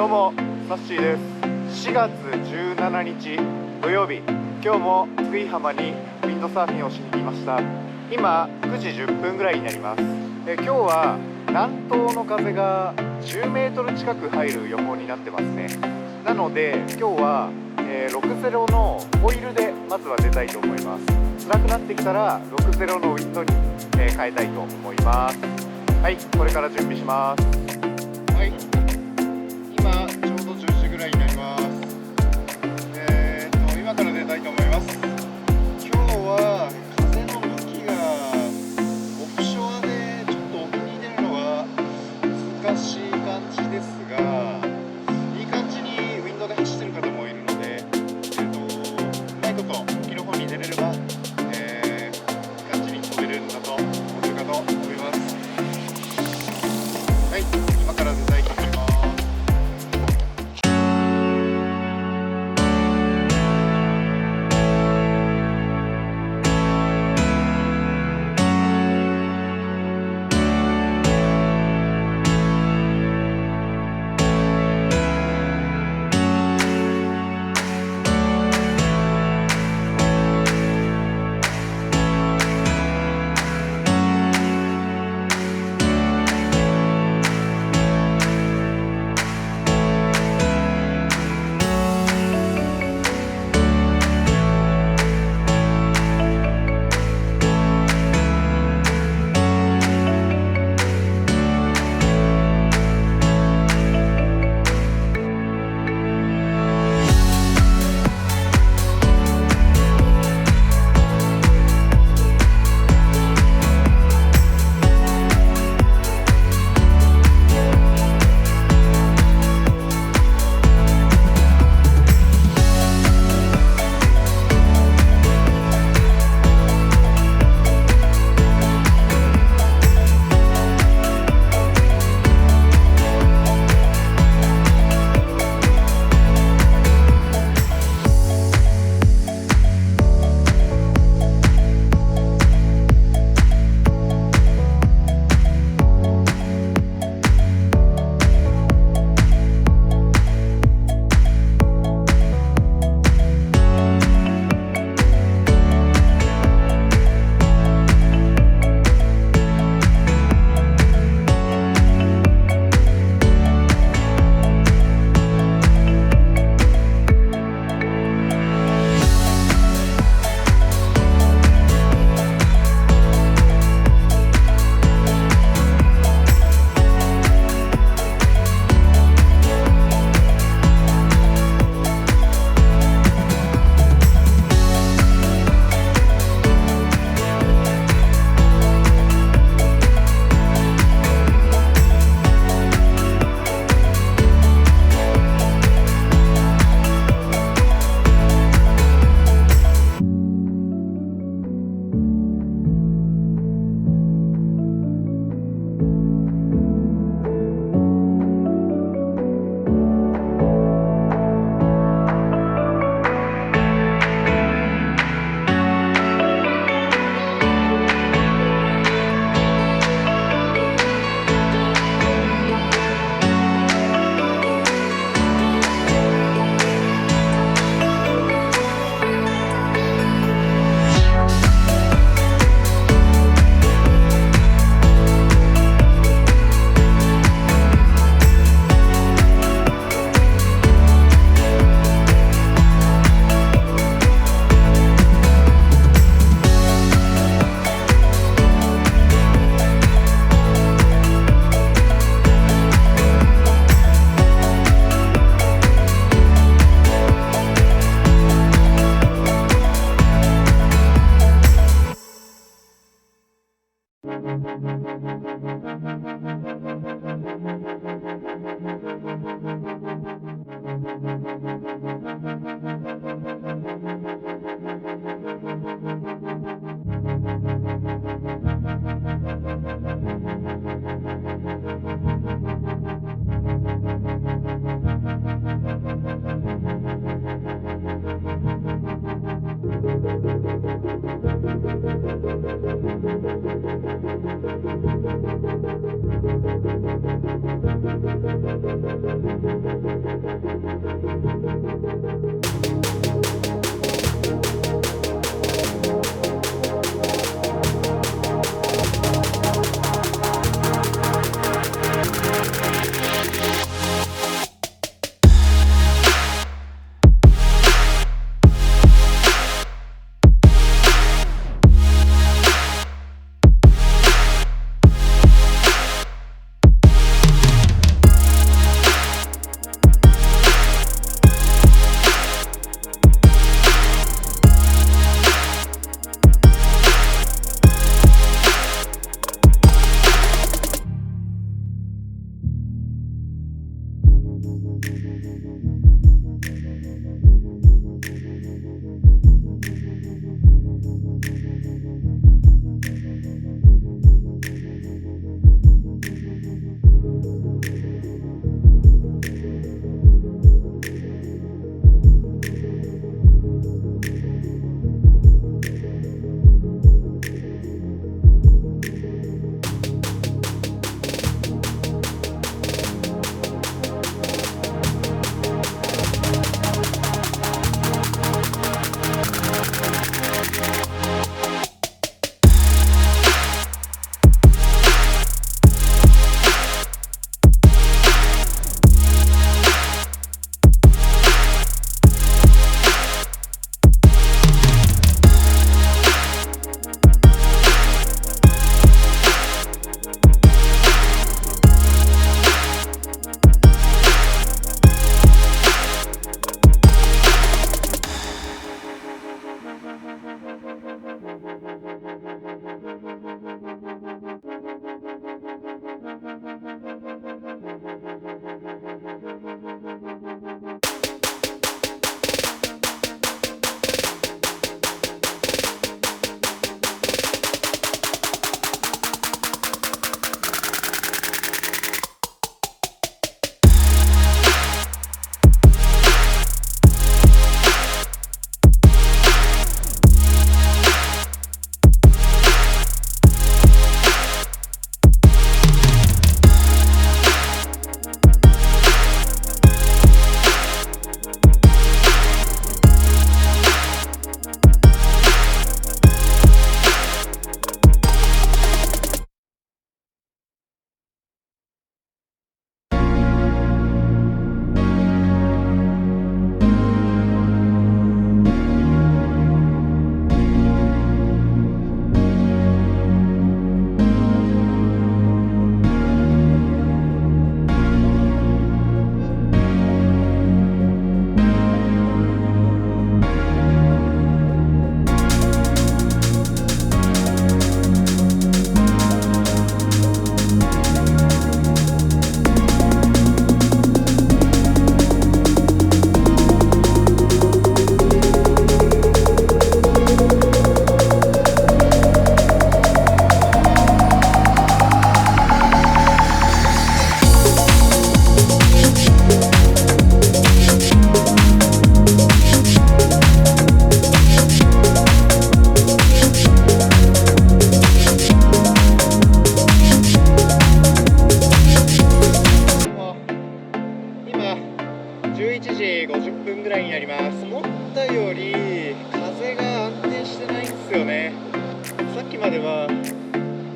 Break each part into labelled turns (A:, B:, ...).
A: どうも、さっしーです。4月17日土曜日、今日も津久井浜にウィンドサーフィンをしに来ました。今9時10分ぐらいになります。今日は南東の風が10メートル近く入る予報になってますね。なので今日は、60のホイールでまずは出たいと思います。辛くなってきたら60のウィンドに、変えたいと思います。はい、これから準備します。はい、今ちょうど10時ぐらいになります。今から出たいと思います。今日は風の向きがオフショアでちょっと沖に出るのは難しい感じですが、いい感じにウィンドで走ってる方もいるので、うまいこと沖の方に出れれば、いい感じに飛べるんだと思うかと思います。はい、今から出たいと思います。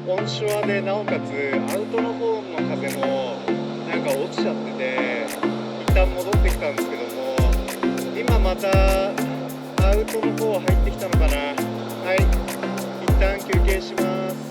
A: オンショアでなおかつアウトの方の風もなんか落ちちゃってて、一旦戻ってきたんですけども、今またアウトの方入ってきたのかな。はい、一旦休憩します。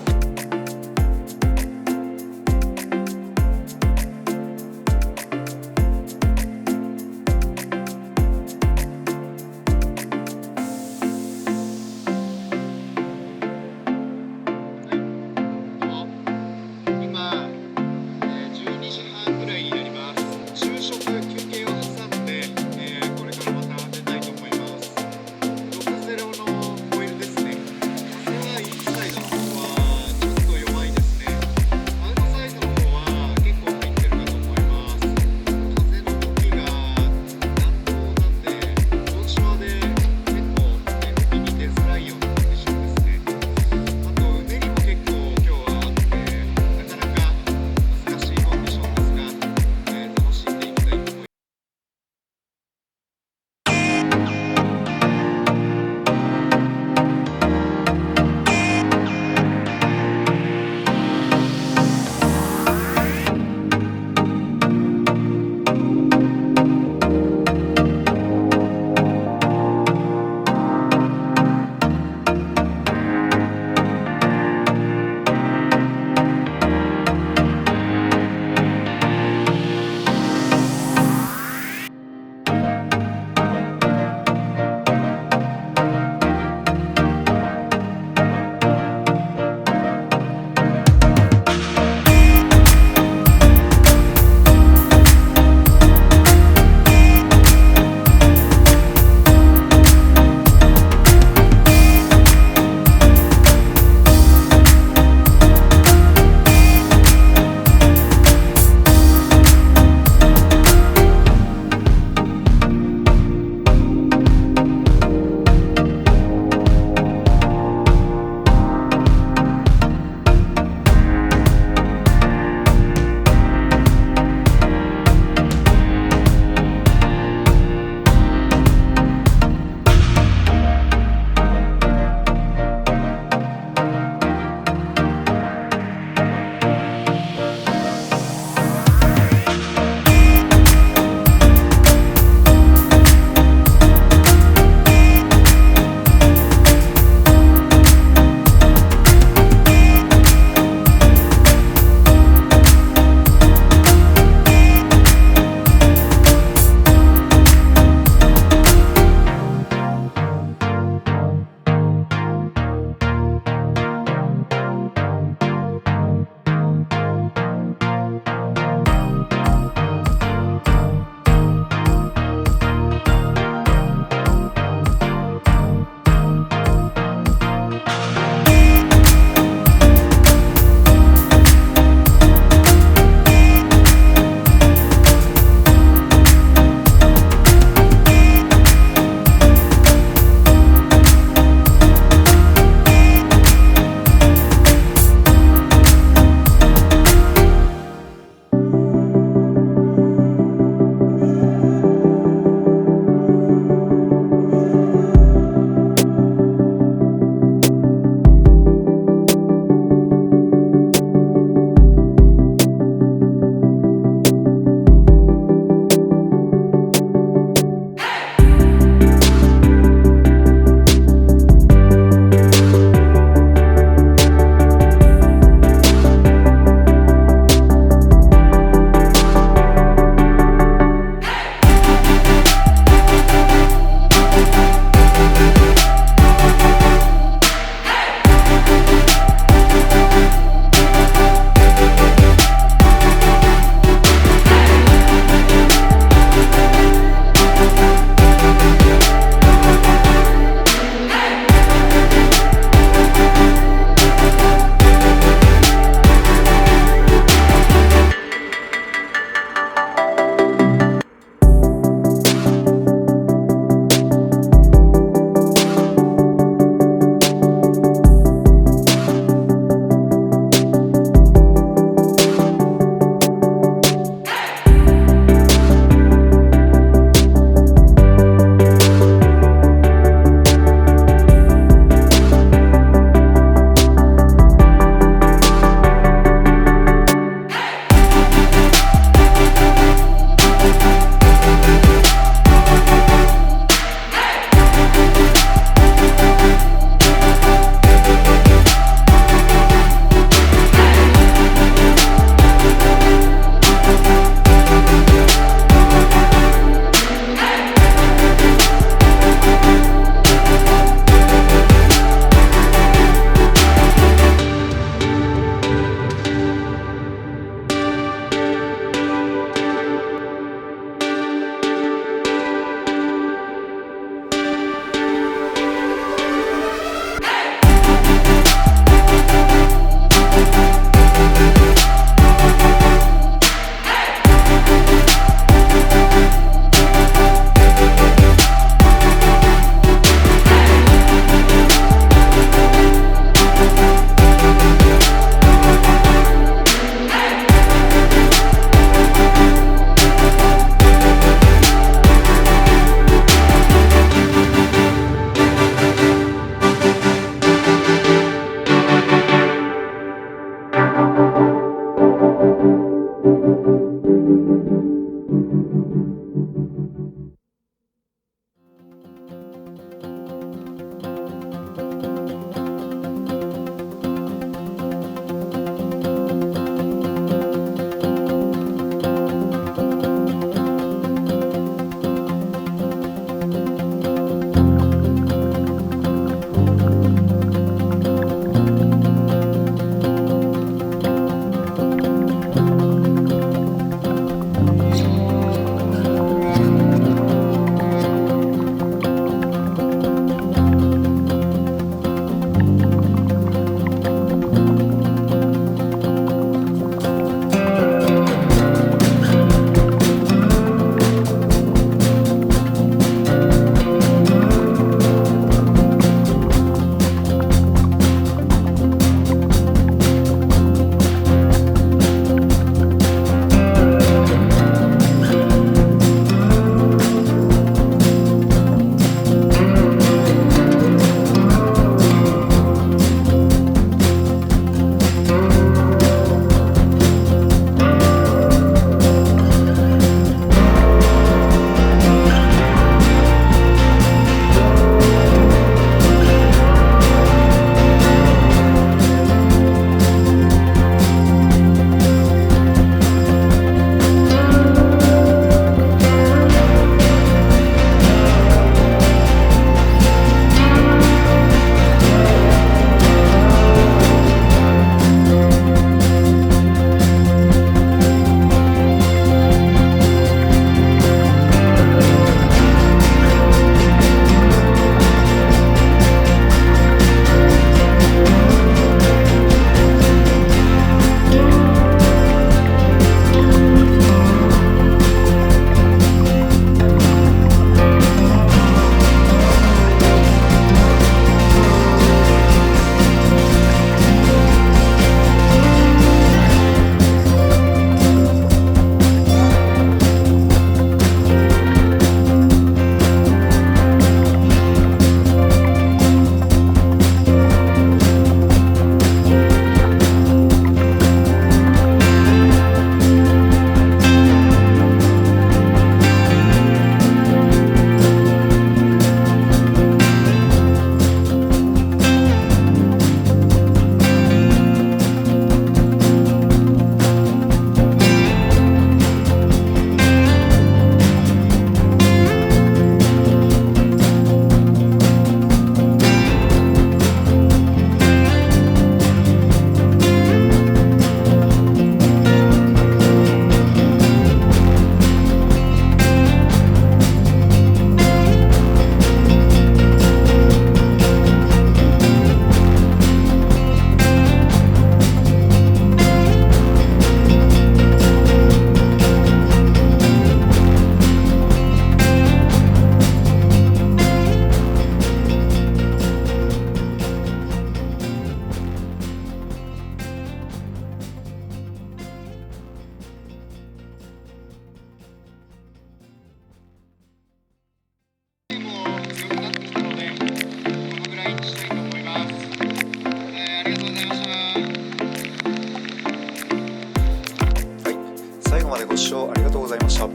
B: ざいました。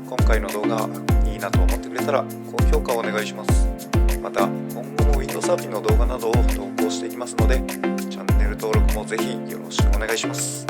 B: 今回の動画いいなと思ってくれたら高評価をお願いします。また今後もウィンドサーフィンの動画などを投稿していきますので、チャンネル登録もぜひよろしくお願いします。